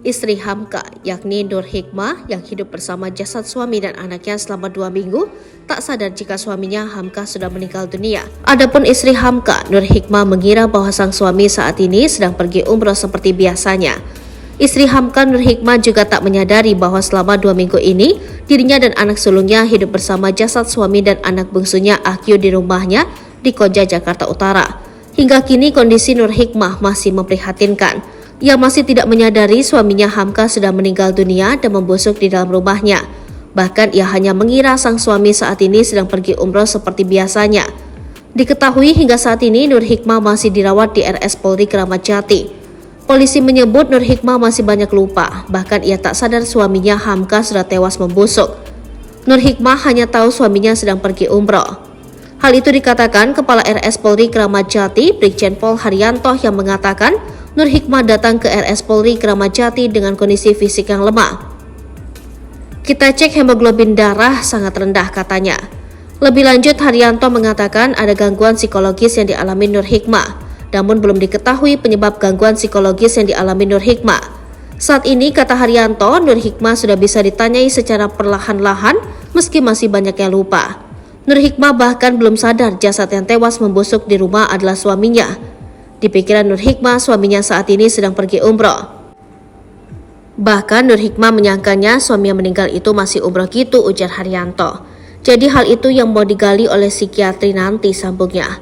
Istri Hamka, yakni Nur Hikmah yang hidup bersama jasad suami dan anaknya selama 2 minggu, tak sadar jika suaminya Hamka sudah meninggal dunia. Adapun istri Hamka, Nur Hikmah mengira bahwa sang suami saat ini sedang pergi umroh seperti biasanya. Istri Hamka, Nur Hikmah juga tak menyadari bahwa selama 2 minggu ini, dirinya dan anak sulungnya hidup bersama jasad suami dan anak bungsunya Akyu di rumahnya di Koja, Jakarta Utara. Hingga kini kondisi Nur Hikmah masih memprihatinkan. Ia masih tidak menyadari suaminya Hamka sudah meninggal dunia dan membusuk di dalam rumahnya. Bahkan ia hanya mengira sang suami saat ini sedang pergi umroh seperti biasanya. Diketahui hingga saat ini Nur Hikmah masih dirawat di RS Polri Kramat Jati. Polisi menyebut Nur Hikmah masih banyak lupa, bahkan ia tak sadar suaminya Hamka sudah tewas membusuk. Nur Hikmah hanya tahu suaminya sedang pergi umroh. Hal itu dikatakan Kepala RS Polri Kramat Jati, Brigjen Pol Haryanto, yang mengatakan Nur Hikmah datang ke RS Polri Kramat Jati dengan kondisi fisik yang lemah. Kita cek hemoglobin darah sangat rendah, katanya. Lebih lanjut, Haryanto mengatakan ada gangguan psikologis yang dialami Nur Hikmah, namun belum diketahui penyebab gangguan psikologis yang dialami Nur Hikmah. Saat ini, kata Haryanto, Nur Hikmah sudah bisa ditanyai secara perlahan-lahan meski masih banyak yang lupa. Nur Hikmah bahkan belum sadar jasad yang tewas membusuk di rumah adalah suaminya. Di pikiran Nur Hikmah, suaminya saat ini sedang pergi umroh. Bahkan Nur Hikmah menyangkanya suami yang meninggal itu masih umroh gitu, ujar Haryanto. Jadi hal itu yang mau digali oleh psikiatri nanti, sambungnya.